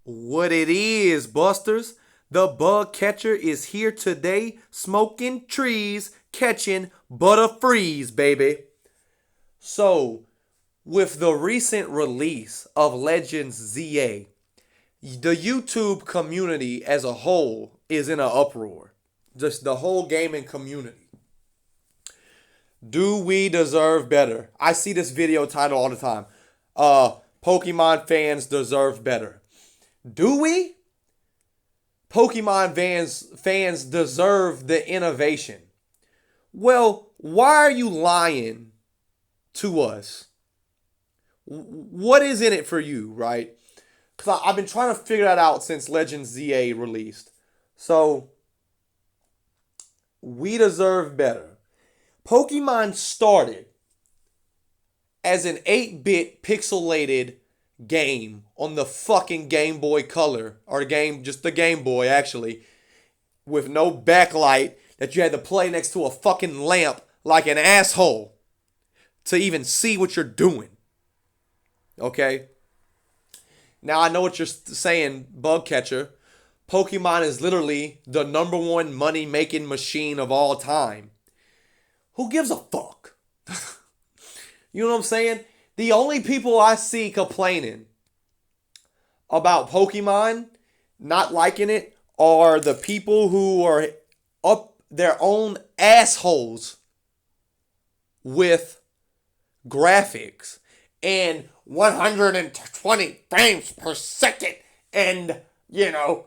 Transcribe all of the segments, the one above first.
What it is, Busters? The bug catcher is here today, smoking trees, catching butterfrees, baby. So, with the recent release of Legends ZA, the YouTube community as a whole is in an uproar. Just the whole gaming community. Do we deserve better? I see this video title all the time. Pokemon fans deserve better. Do we? Pokemon fans deserve the innovation. Well, why are you lying to us? What is in it for you, right? Because I've been trying to figure that out since Legends ZA released. So, we deserve better. Pokemon started as an 8-bit pixelated game on the fucking Game Boy Color, or just the Game Boy actually, with no backlight that you had to play next to a fucking lamp like an asshole to even see what you're doing. Okay? Now I know what you're saying, bug catcher. Pokemon is literally the number one money making machine of all time. Who gives a fuck? You know what I'm saying? The only people I see complaining about Pokemon not liking it are the people who are up their own assholes with graphics and 120 frames per second and, the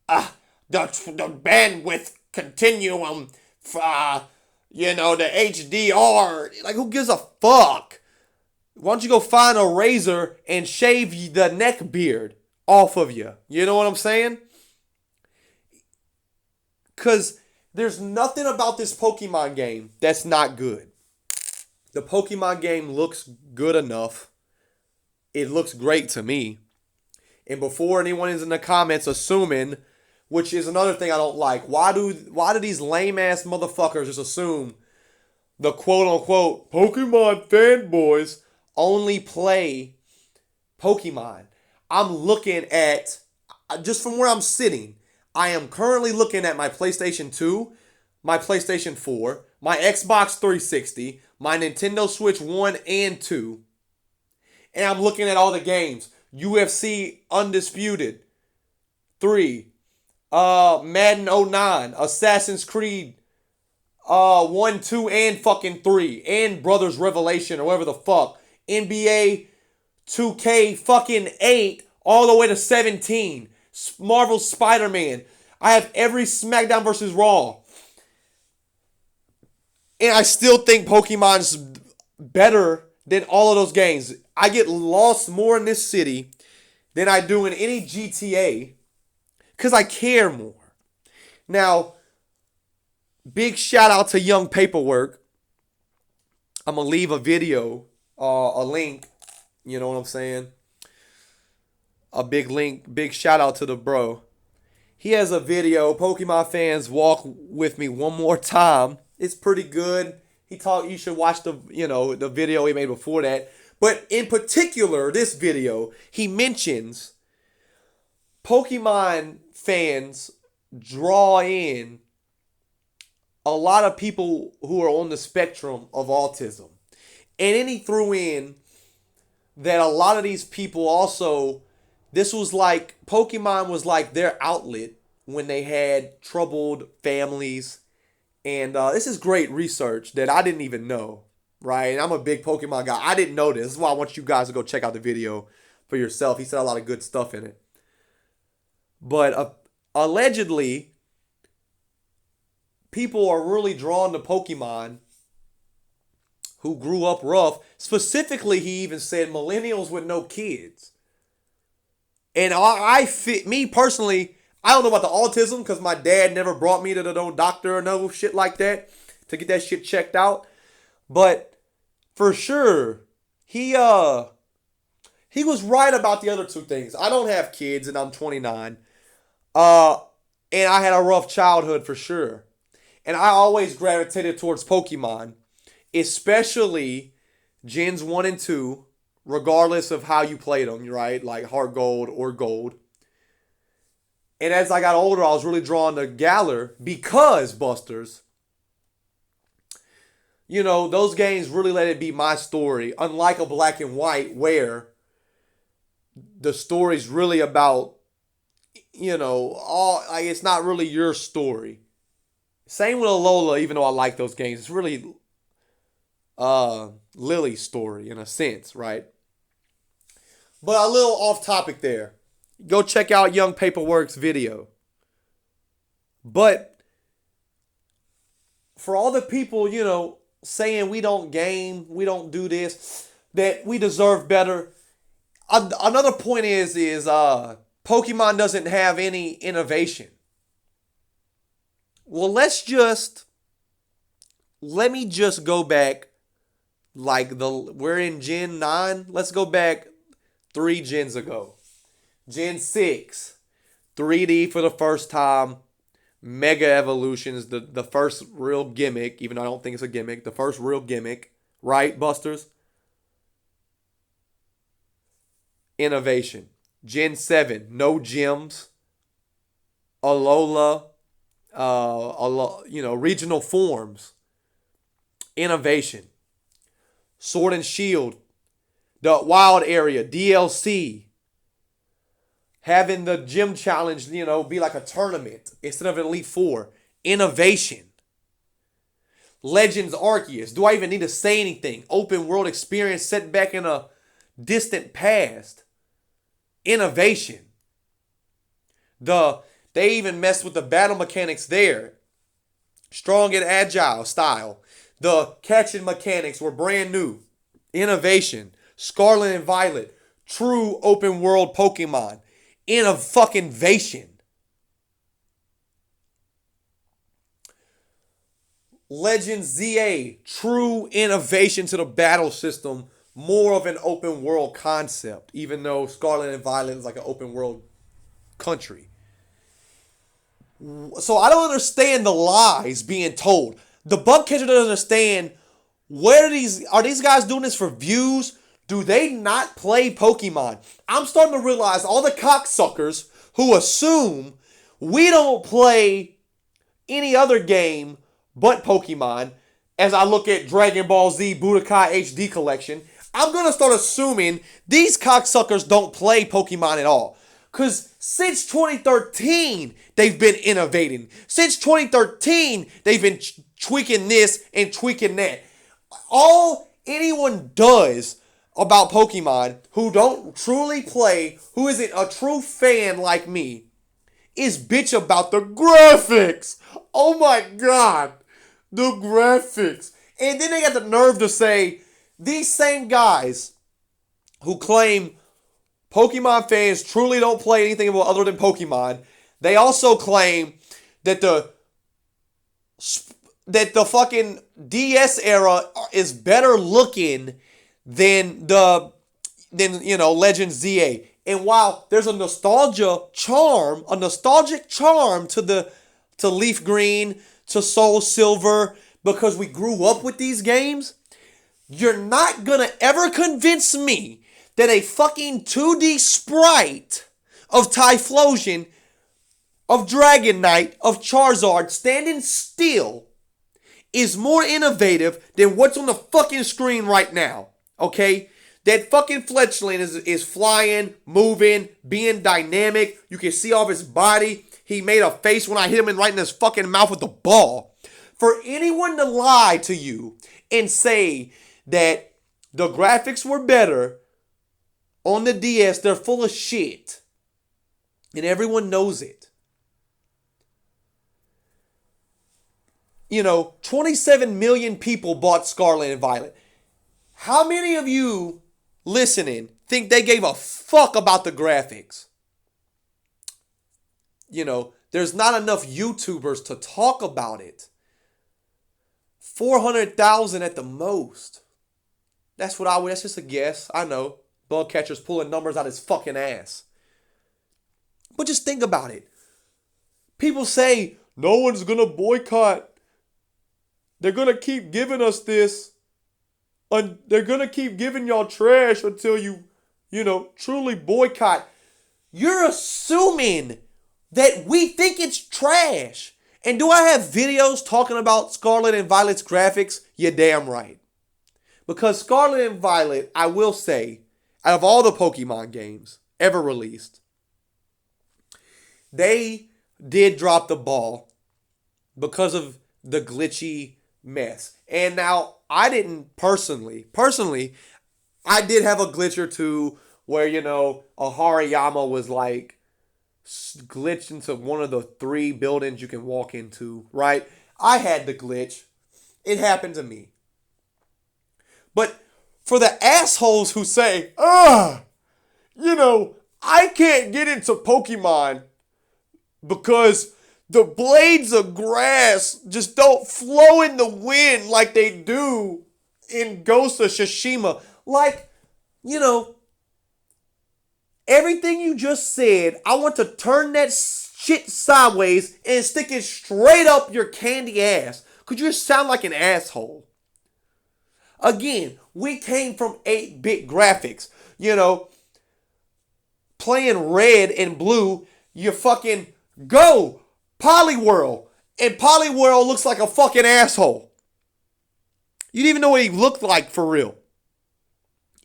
bandwidth continuum, the HDR. Like, who gives a fuck? Why don't you go find a razor and shave the neck beard off of you? You know what I'm saying? Because there's nothing about this Pokemon game that's not good. The Pokemon game looks good enough. It looks great to me. And before anyone is in the comments assuming, which is another thing I don't like, why do these lame ass motherfuckers just assume the quote unquote Pokemon fanboys only play Pokemon? I'm looking at, just from where I'm sitting, I am currently looking at my PlayStation 2, my PlayStation 4, my Xbox 360, my Nintendo Switch 1 and 2, and I'm looking at all the games. UFC Undisputed 3, Madden 09, Assassin's Creed 1, 2, and fucking 3, and Brothers Revelation or whatever the fuck, NBA 2K fucking 8 all the way to 17, Marvel Spider-Man. I have every SmackDown versus Raw. And I still think Pokemon's better than all of those games. I get lost more in this city than I do in any GTA because I care more. Now, big shout out to Young Paperwork. I'm going to leave a video, a link. You know what I'm saying? A big link, big shout out to the bro. He has a video. Pokemon fans, walk with me one more time. It's pretty good. You should watch the video he made before that. But in particular, this video, he mentions Pokemon fans draw in a lot of people who are on the spectrum of autism. And then he threw in that a lot of these people also, Pokemon was like their outlet when they had troubled families. And this is great research that I didn't even know, right? And I'm a big Pokemon guy. I didn't know this. This is why I want you guys to go check out the video for yourself. He said a lot of good stuff in it. But allegedly, people are really drawn to Pokemon who grew up rough. Specifically, he even said millennials with no kids. And me personally, I don't know about the autism because my dad never brought me to the doctor or no shit like that to get that shit checked out. But for sure, he was right about the other two things. I don't have kids and I'm 29. And I had a rough childhood for sure. And I always gravitated towards Pokemon, especially Gens 1 and 2, regardless of how you played them, right? Like Heart Gold or Gold. And as I got older, I was really drawn to Galar because, Busters, those games really let it be my story. Unlike a black and white where the story's really about, all like it's not really your story. Same with Alola, even though I like those games. It's really Lily's story in a sense, right? But a little off topic there. Go check out Young Paperwork's video. But for all the people, saying we don't game, we don't do this, that we deserve better. Another point is Pokemon doesn't have any innovation. Well, let me just go back, we're in Gen 9. Let's go back 3 gens ago. Gen 6, 3D for the first time. Mega Evolutions, the first real gimmick, even though I don't think it's a gimmick, the first real gimmick, right, Busters? Innovation. Gen 7, no gyms. Alola, regional forms. Innovation. Sword and Shield, the wild area, DLC. Having the gym challenge, be like a tournament instead of an Elite Four. Innovation. Legends Arceus. Do I even need to say anything? Open world experience set back in a distant past. Innovation. They even messed with the battle mechanics there. Strong and agile style. The catching mechanics were brand new. Innovation. Scarlet and Violet. True open world Pokemon. In a fucking invasion. Legends ZA, true innovation to the battle system, more of an open world concept, even though Scarlet and Violet is like an open world country. So I don't understand the lies being told. The bug catcher doesn't understand are these guys doing this for views? Do they not play Pokemon? I'm starting to realize all the cocksuckers who assume we don't play any other game but Pokemon. As I look at Dragon Ball Z Budokai HD Collection, I'm going to start assuming these cocksuckers don't play Pokemon at all. Because since 2013, they've been innovating. Since 2013, they've been tweaking this and tweaking that. All anyone does about Pokemon who don't truly play, who isn't a true fan like me, is bitch about the graphics. Oh my god. The graphics. And then they got the nerve to say, these same guys who claim Pokemon fans truly don't play anything other than Pokemon, they also claim that the fucking DS era is better looking than Legends ZA. And while there's a nostalgic charm to Leaf Green, to Soul Silver, because we grew up with these games, you're not gonna ever convince me that a fucking 2D sprite of Typhlosion, of Dragonite, of Charizard standing still is more innovative than what's on the fucking screen right now. Okay? That fucking fletchling is flying, moving, being dynamic. You can see off his body. He made a face when I hit him right in his fucking mouth with the ball. For anyone to lie to you and say that the graphics were better on the DS, they're full of shit. And everyone knows it. 27 million people bought Scarlet and Violet. How many of you listening think they gave a fuck about the graphics? There's not enough YouTubers to talk about it. 400,000 at the most. That's just a guess. I know. Bug catcher's pulling numbers out his fucking ass. But just think about it. People say, no one's gonna boycott. They're gonna keep giving us this. They're gonna keep giving y'all trash until you truly boycott. You're assuming that we think it's trash. And do I have videos talking about Scarlet and Violet's graphics? You're damn right. Because Scarlet and Violet, I will say, out of all the Pokemon games ever released, they did drop the ball because of the glitchy mess. And now, I didn't personally, I did have a glitch or two where, a Hariyama was like glitched into one of the 3 buildings you can walk into, right? I had the glitch. It happened to me. But for the assholes who say, I can't get into Pokemon because the blades of grass just don't flow in the wind like they do in Ghost of Tsushima. Like, everything you just said, I want to turn that shit sideways and stick it straight up your candy ass. Because you sound like an asshole. Again, we came from 8-bit graphics. Playing red and blue, you fucking go Poliwhirl. And Poliwhirl looks like a fucking asshole. You didn't even know what he looked like for real.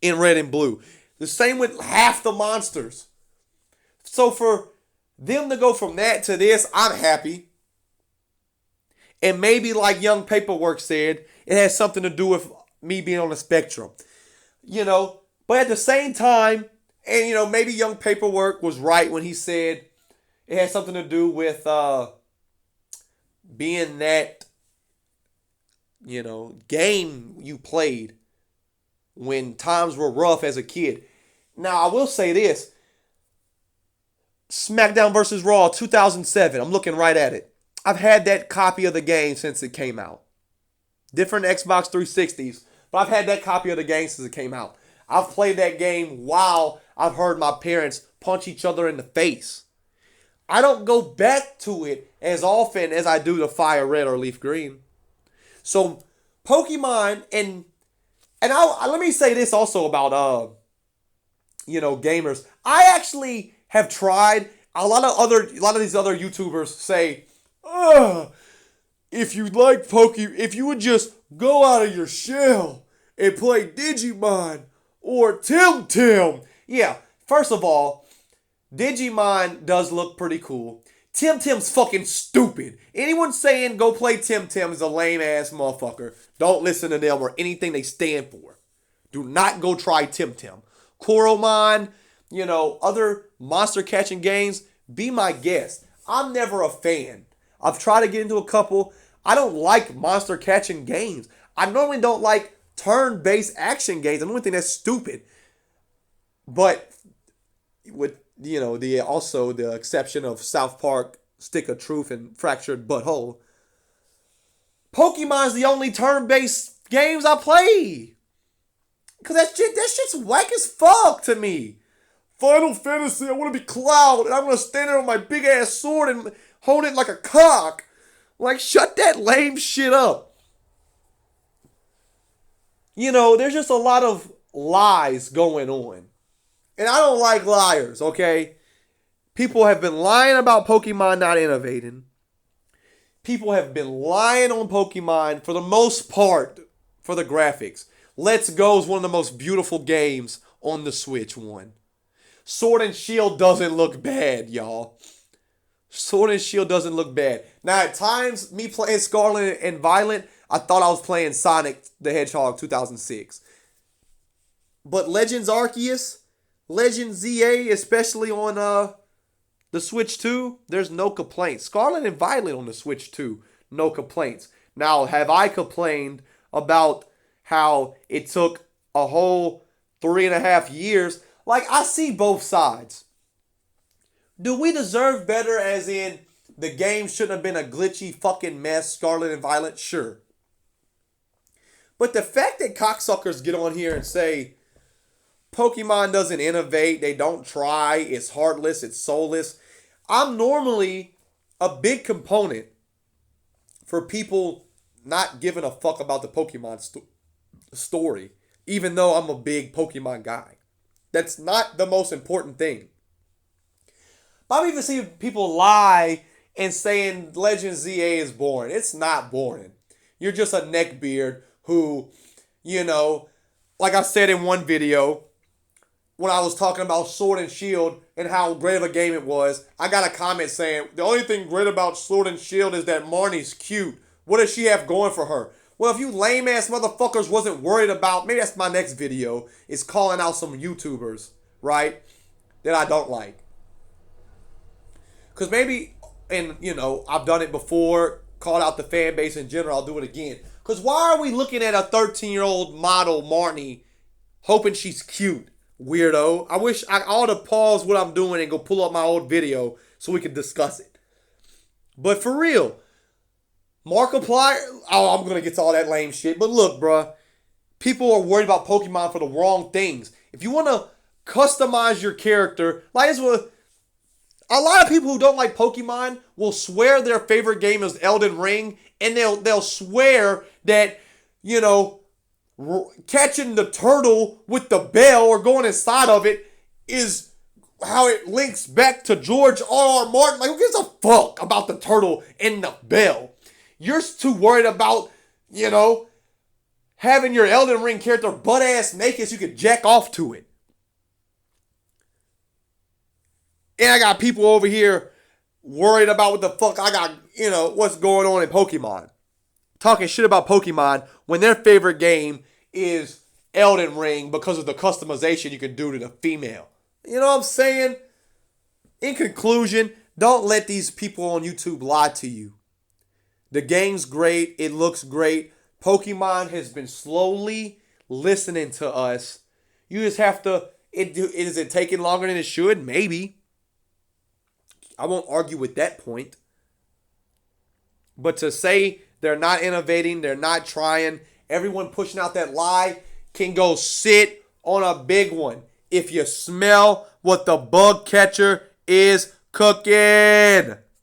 In red and blue. The same with half the monsters. So for them to go from that to this, I'm happy. And maybe like Young Paperwork said, it has something to do with me being on the spectrum. But at the same time, and maybe Young Paperwork was right when he said it had something to do with being that, game you played when times were rough as a kid. Now, I will say this. SmackDown vs. Raw 2007. I'm looking right at it. I've had that copy of the game since it came out. Different Xbox 360s. But I've had that copy of the game since it came out. I've played that game while I've heard my parents punch each other in the face. I don't go back to it as often as I do to Fire Red or Leaf Green. So, Pokemon and let me say this also about gamers. I actually have tried. A lot of these other YouTubers say, if you would just go out of your shell and play Digimon or Tim. Yeah, first of all, Digimon does look pretty cool. Tim's fucking stupid. Anyone saying go play Tim is a lame ass motherfucker. Don't listen to them or anything they stand for. Do not go try Tim. Coromon, other monster catching games, be my guest. I'm never a fan. I've tried to get into a couple. I don't like monster catching games. I normally don't like turn-based action games. I don't think that's stupid. But with the exception of South Park, Stick of Truth, and Fractured Butthole, Pokemon's the only turn-based games I play. Because that shit's whack as fuck to me. Final Fantasy, I want to be Cloud, and I'm going to stand there with my big-ass sword and hold it like a cock. Like, shut that lame shit up. There's just a lot of lies going on. And I don't like liars, okay? People have been lying about Pokemon not innovating. People have been lying on Pokemon for the most part for the graphics. Let's Go is one of the most beautiful games on the Switch one. Sword and Shield doesn't look bad, y'all. Sword and Shield doesn't look bad. Now, at times, me playing Scarlet and Violet, I thought I was playing Sonic the Hedgehog 2006. But Legends Arceus, Legends ZA, especially on the Switch 2, there's no complaints. Scarlet and Violet on the Switch 2, no complaints. Now, have I complained about how it took a whole 3.5 years? Like, I see both sides. Do we deserve better as in the game shouldn't have been a glitchy fucking mess, Scarlet and Violet? Sure. But the fact that cocksuckers get on here and say Pokemon doesn't innovate, they don't try, it's heartless, it's soulless. I'm normally a big component for people not giving a fuck about the Pokemon story, even though I'm a big Pokemon guy. That's not the most important thing. But I've even seen people lie and saying Legend ZA is boring. It's not boring. You're just a neckbeard who, you know, like I said in one video, when I was talking about Sword and Shield and how great of a game it was, I got a comment saying, the only thing great about Sword and Shield is that Marnie's cute. What does she have going for her? Well, if you lame ass motherfuckers wasn't worried about, maybe that's my next video, is calling out some YouTubers, right, that I don't like. Because maybe, and you know, I've done it before, called out the fan base in general, I'll do it again. Because why are we looking at a 13-year-old model, Marnie, hoping she's cute? Weirdo. I wish I ought to pause what I'm doing and go pull up my old video so we can discuss it. But for real, Markiplier, I'm going to get to all that lame shit. But look, bruh, people are worried about Pokemon for the wrong things. If you want to customize your character, like this was, a lot of people who don't like Pokemon will swear their favorite game is Elden Ring, and they'll swear that, you know, catching the turtle with the bell or going inside of it is how it links back to George R.R. Martin. Like, who gives a fuck about the turtle and the bell? You're too worried about, you know, having your Elden Ring character butt-ass naked so you can jack off to it. And I got people over here worried about what the fuck I got, you know, what's going on in Pokemon. Talking shit about Pokemon when their favorite game is Elden Ring because of the customization you can do to the female. You know what I'm saying? In conclusion, don't let these people on YouTube lie to you. The game's great. It looks great. Pokemon has been slowly listening to us. You just have to, is it taking longer than it should? Maybe. I won't argue with that point. But to say they're not innovating, they're not trying, everyone pushing out that lie can go sit on a big one if you smell what the bug catcher is cooking.